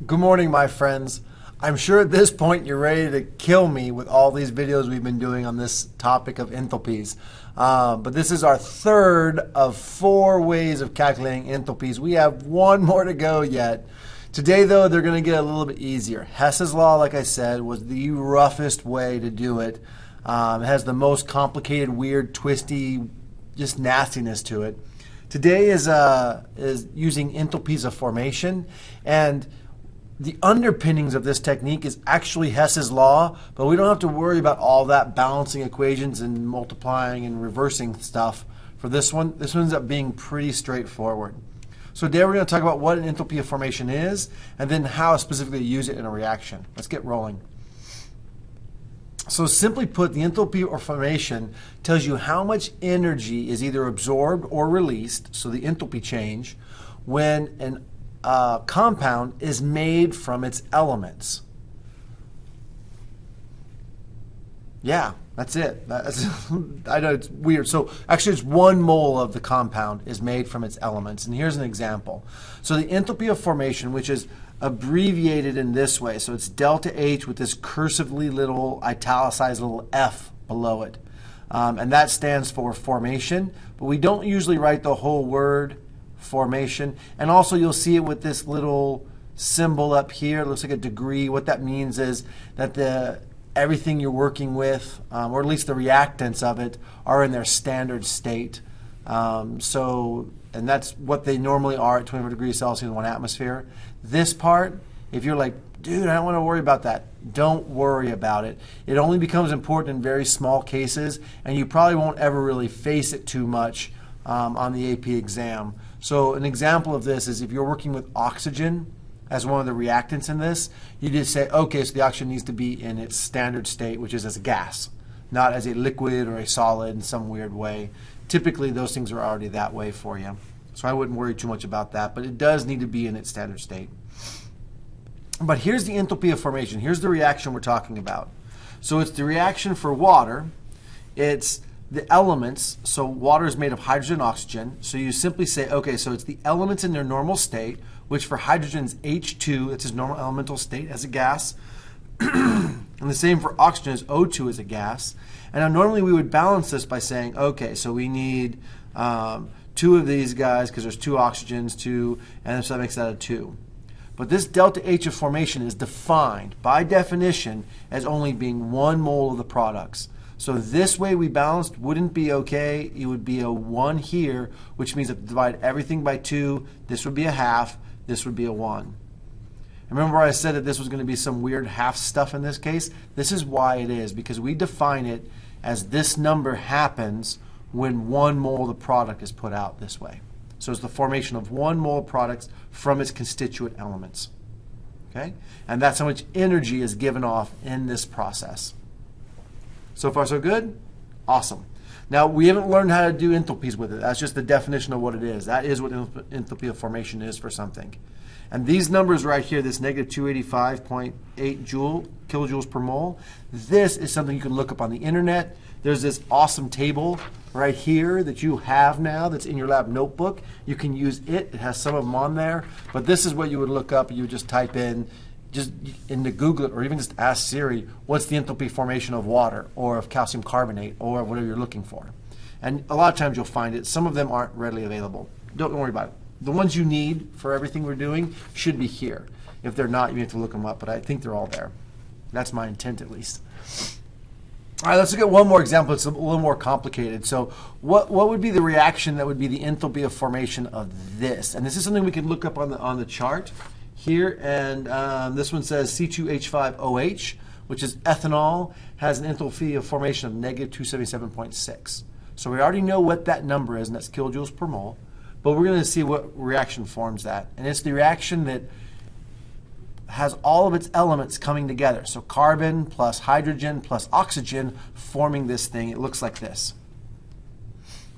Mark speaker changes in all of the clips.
Speaker 1: Good morning, my friends. I'm sure at this point you're ready to kill me with all these videos we've been doing on this topic of enthalpies. But this is our third of 4 ways of calculating enthalpies. We have one more to go yet. Today, though, they're going to get a little bit easier. Hess's law, like I said, was the roughest way to do it. It has the most complicated, weird, twisty, just nastiness to it. Today is using enthalpies of formation, and the underpinnings of this technique is actually Hess's law, but we don't have to worry about all that balancing equations and multiplying and reversing stuff for this one. This one ends up being pretty straightforward. So today we're going to talk about what an enthalpy of formation is and then how specifically to use it in a reaction. Let's get rolling. So simply put, the enthalpy of formation tells you how much energy is either absorbed or released, so the enthalpy change, when an compound is made from its elements. Yeah, that's it. I know it's weird. So actually it's 1 mole of the compound is made from its elements. And here's an example. So the enthalpy of formation, which is abbreviated in this way, so it's delta H with this cursively little italicized little f below it. And that stands for formation, but we don't usually write the whole word formation. And also you'll see it with this little symbol up here. It looks like a degree. What that means is that everything you're working with, or at least the reactants of it, are in their standard state. And that's what they normally are at 24 degrees Celsius in 1 atmosphere. This part, if you're like, dude, I don't want to worry about that, don't worry about it. It only becomes important in very small cases, and you probably won't ever really face it too much on the AP exam. So an example of this is if you're working with oxygen as one of the reactants in this, you just say, okay, so the oxygen needs to be in its standard state, which is as a gas, not as a liquid or a solid in some weird way. Typically, those things are already that way for you. So I wouldn't worry too much about that, but it does need to be in its standard state. But here's the enthalpy of formation. Here's the reaction we're talking about. So it's the reaction for water. It's the elements. So water is made of hydrogen and oxygen. So you simply say, okay, so it's the elements in their normal state, which for hydrogen is H2. It's its normal elemental state as a gas. And the same for oxygen is O2 as a gas. And now normally we would balance this by saying, okay, so we need 2 of these guys because there's 2 oxygens, 2, and so that makes that a 2. But this delta H of formation is defined by definition as only being 1 mole of the products. So this way we balanced wouldn't be okay. It would be a 1 here, which means if you divide everything by 2, this would be a half, this would be a 1. Remember I said that this was going to be some weird half stuff in this case? This is why it is, because we define it as this number happens when 1 mole of the product is put out this way. So it's the formation of 1 mole of products from its constituent elements. Okay? And that's how much energy is given off in this process. So far so good? Awesome. Now we haven't learned how to do enthalpies with it. That's just the definition of what it is. That is what enthalpy of formation is for something. And these numbers right here, this negative 285.8 kilojoules per mole, this is something you can look up on the internet. There's this awesome table right here that you have now that's in your lab notebook. You can use it. It has some of them on there. But this is what you would look up. You would just type in, just into Google it, or even just ask Siri, what's the enthalpy formation of water or of calcium carbonate or whatever you're looking for. And a lot of times you'll find it. Some of them aren't readily available. Don't worry about it. The ones you need for everything we're doing should be here. If they're not, you have to look them up, but I think they're all there. That's my intent, at least. All right, let's look at one more example. It's a little more complicated. So what would be the reaction that would be the enthalpy of formation of this? And this is something we can look up on the chart here. And this one says C2H5OH, which is ethanol, has an enthalpy of formation of negative 277.6. So we already know what that number is, and that's kilojoules per mole. But we're going to see what reaction forms that. And it's the reaction that has all of its elements coming together. So carbon plus hydrogen plus oxygen forming this thing. It looks like this.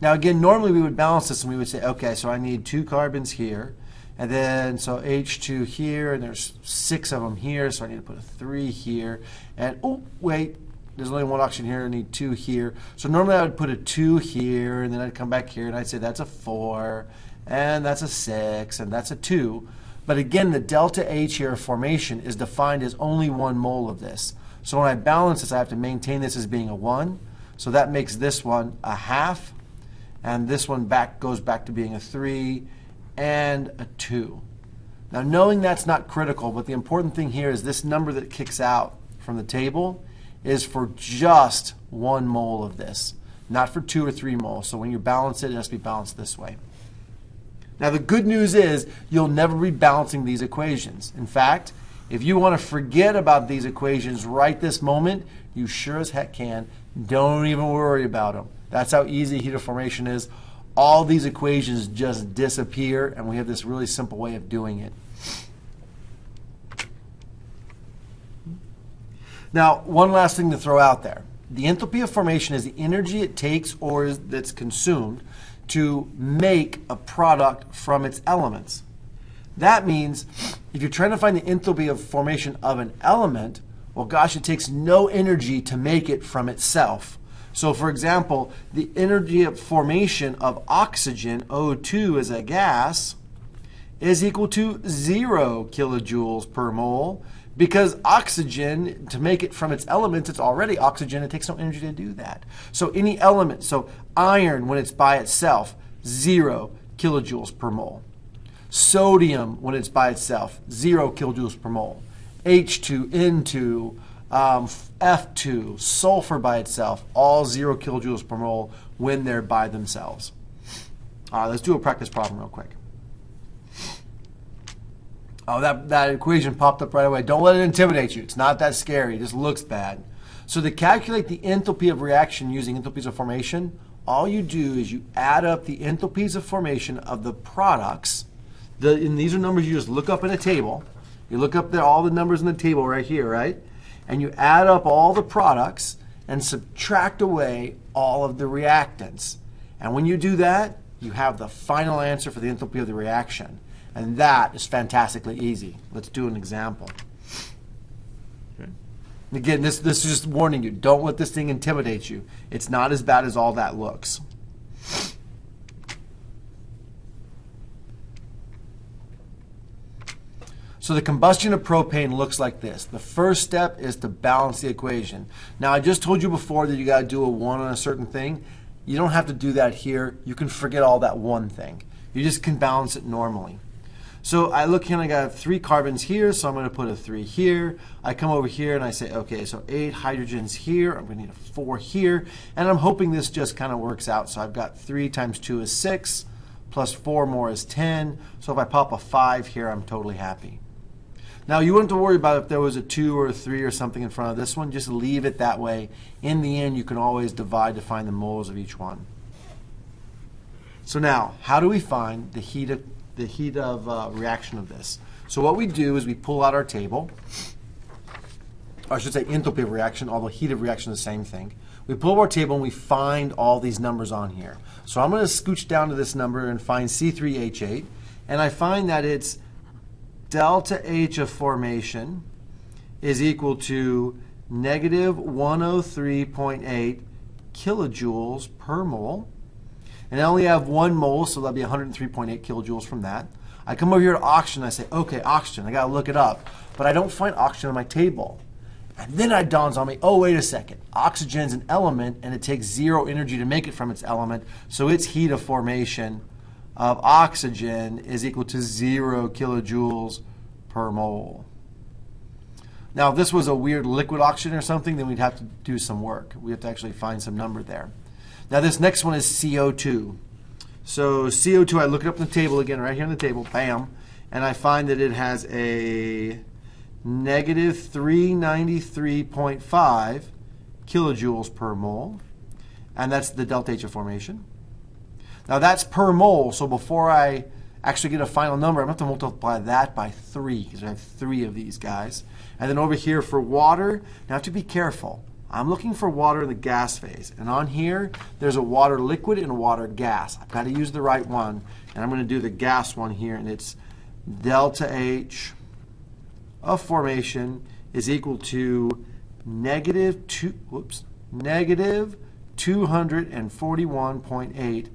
Speaker 1: Now again, normally we would balance this and we would say, okay, so I need 2 carbons here. And then, so H2 here, and there's 6 of them here, so I need to put a 3 here. And, oh, wait, there's only 1 oxygen here, I need 2 here. So normally I would put a 2 here, and then I'd come back here, and I'd say that's a 4, and that's a 6, and that's a 2. But again, the delta H here of formation is defined as only 1 mole of this. So when I balance this, I have to maintain this as being a 1. So that makes this one a half, and this one goes back to being a 3 and a 2. Now, knowing that's not critical, but the important thing here is this number that kicks out from the table is for just 1 mole of this, not for 2 or 3 moles. So when you balance it, it has to be balanced this way. Now, the good news is you'll never be balancing these equations. In fact, if you want to forget about these equations right this moment, you sure as heck can. Don't even worry about them. That's how easy heat of formation is. All these equations just disappear, and we have this really simple way of doing it. Now, one last thing to throw out there. The enthalpy of formation is the energy it takes or that's consumed to make a product from its elements. That means if you're trying to find the enthalpy of formation of an element, well, gosh, it takes no energy to make it from itself. So, for example, the energy of formation of oxygen, O2 as a gas, is equal to 0 kilojoules per mole, because oxygen, to make it from its elements, it's already oxygen. It takes no energy to do that. So any element, so iron, when it's by itself, 0 kilojoules per mole. Sodium, when it's by itself, 0 kilojoules per mole. H2, N2, F2, sulfur by itself, all 0 kilojoules per mole when they're by themselves. All right, let's do a practice problem real quick. Oh, that equation popped up right away. Don't let it intimidate you. It's not that scary. It just looks bad. So to calculate the enthalpy of reaction using enthalpies of formation, all you do is you add up the enthalpies of formation of the products. And these are numbers you just look up in a table. You look up all the numbers in the table right here, right? And you add up all the products and subtract away all of the reactants. And when you do that, you have the final answer for the enthalpy of the reaction. And that is fantastically easy. Let's do an example. Okay. Again, this is just warning you. Don't let this thing intimidate you. It's not as bad as all that looks. So the combustion of propane looks like this. The first step is to balance the equation. Now, I just told you before that you got to do a 1 on a certain thing. You don't have to do that here. You can forget all that one thing. You just can balance it normally. So I look here and I got 3 carbons here, so I'm going to put a 3 here. I come over here and I say, okay, so 8 hydrogens here. I'm going to need a 4 here. And I'm hoping this just kind of works out. So I've got 3 times 2 is 6, plus 4 more is 10. So if I pop a 5 here, I'm totally happy. Now, you wouldn't have to worry about if there was a 2 or a 3 or something in front of this one. Just leave it that way. In the end, you can always divide to find the moles of each one. So now, how do we find the heat of reaction of this? So what we do is we pull out our table, or I should say enthalpy of reaction, although heat of reaction is the same thing. We pull up our table and we find all these numbers on here. So I'm going to scooch down to this number and find C3H8, and I find that it's delta H of formation is equal to negative 103.8 kilojoules per mole. And I only have 1 mole, so that'll be 103.8 kilojoules from that. I come over here to oxygen, and I say, okay, oxygen, I got to look it up. But I don't find oxygen on my table. And then it dawns on me, oh, wait a second. Oxygen's an element, and it takes 0 energy to make it from its element, so its heat of formation of oxygen is equal to 0 kilojoules per mole. Now, if this was a weird liquid oxygen or something, then we'd have to do some work. We have to actually find some number there. Now, this next one is CO2. So CO2, I look it up on the table again, right here on the table, bam, and I find that it has a negative 393.5 kilojoules per mole, and that's the delta H of formation. Now, that's per mole, so before I actually get a final number, I'm going to have to multiply that by 3, because I have 3 of these guys. And then over here for water, now I have to be careful. I'm looking for water in the gas phase. And on here, there's a water liquid and a water gas. I've got to use the right one. And I'm going to do the gas one here. And it's delta H of formation is equal to negative 241.8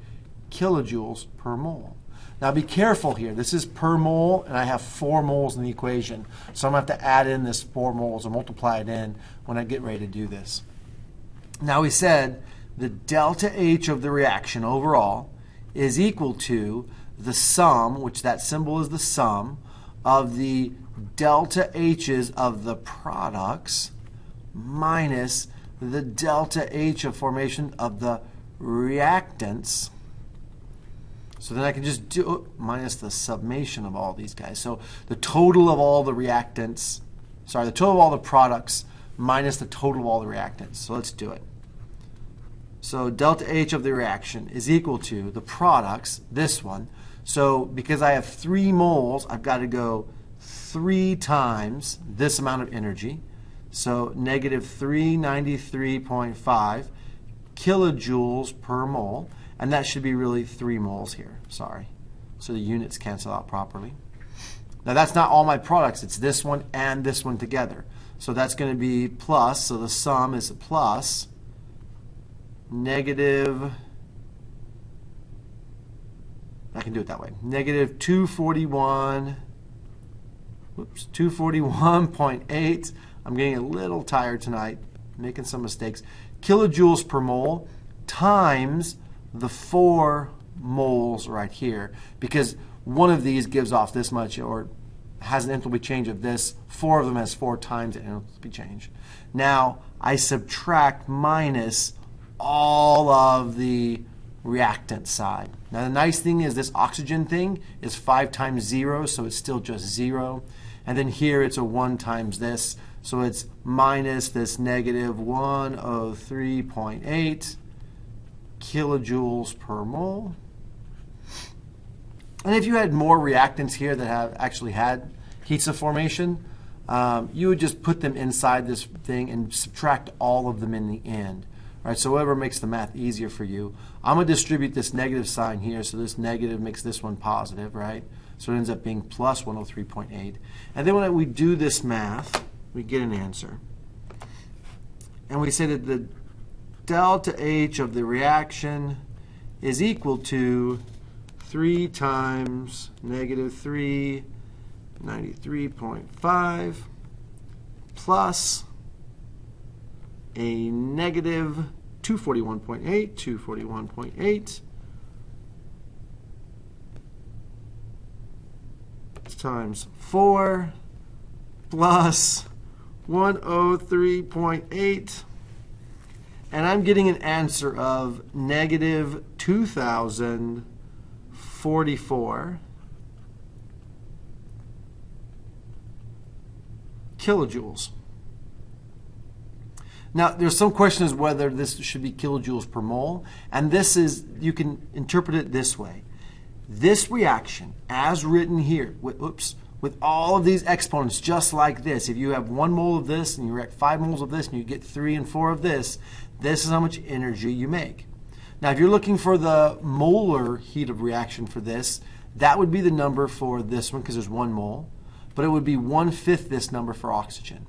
Speaker 1: kilojoules per mole. Now be careful here. This is per mole, and I have 4 moles in the equation. So I'm going to have to add in this 4 moles or multiply it in when I get ready to do this. Now we said the delta H of the reaction overall is equal to the sum, which that symbol is the sum, of the delta H's of the products minus the delta H of formation of the reactants. So then I can just do minus the summation of all these guys. So the total of all the reactants, sorry, the total of all the products minus the total of all the reactants. So let's do it. So delta H of the reaction is equal to the products, this one. So because I have 3 moles, I've got to go 3 times this amount of energy. So negative 393.5 kilojoules per mole. And that should be really 3 moles here. Sorry. So the units cancel out properly. Now that's not all my products. It's this one and this one together. So that's going to be plus. So the sum is plus negative, I can do it that way, negative 241.8. I'm getting a little tired tonight, making some mistakes. Kilojoules per mole times the 4 moles right here, because one of these gives off this much or has an enthalpy change of this. 4 of them has 4 times the enthalpy change. Now I subtract minus all of the reactant side. Now the nice thing is this oxygen thing is 5 times 0, so it's still just 0. And then here it's a 1 times this, so it's minus this negative 103.8 kilojoules per mole. And if you had more reactants here that have actually had heats of formation, you would just put them inside this thing and subtract all of them in the end. All right, so whatever makes the math easier for you. I'm going to distribute this negative sign here, so this negative makes this one positive, right? So it ends up being plus 103.8. And then when we do this math, we get an answer. And we say that the delta H of the reaction is equal to 3 times negative 393.5 plus a negative 241.8 times 4 plus 103.8, and I'm getting an answer of negative 2,044 kilojoules. Now, there's some question as whether this should be kilojoules per mole, and this is, you can interpret it this way. This reaction, as written here, with all of these exponents just like this, if you have 1 mole of this and you react 5 moles of this and you get 3 and 4 of this, this is how much energy you make. Now, if you're looking for the molar heat of reaction for this, that would be the number for this one because there's 1 mole, but it would be 1/5 this number for oxygen,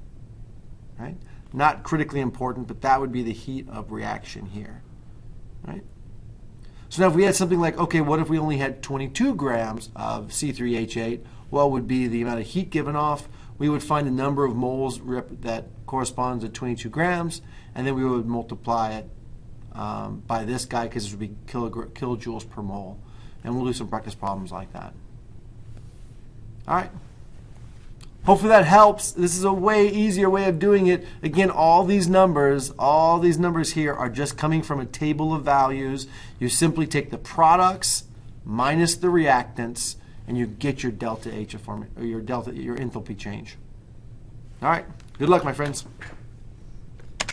Speaker 1: right? Not critically important, but that would be the heat of reaction here, right? So now if we had something like, okay, what if we only had 22 grams of C3H8? What would be the amount of heat given off? We would find the number of moles that corresponds to 22 grams, and then we would multiply it by this guy because it would be kilojoules per mole. And we'll do some practice problems like that. All right. Hopefully that helps. This is a way easier way of doing it. Again, all these numbers here are just coming from a table of values. You simply take the products minus the reactants, and you get your delta H of formation, or your enthalpy change. All right. Good luck, my friends.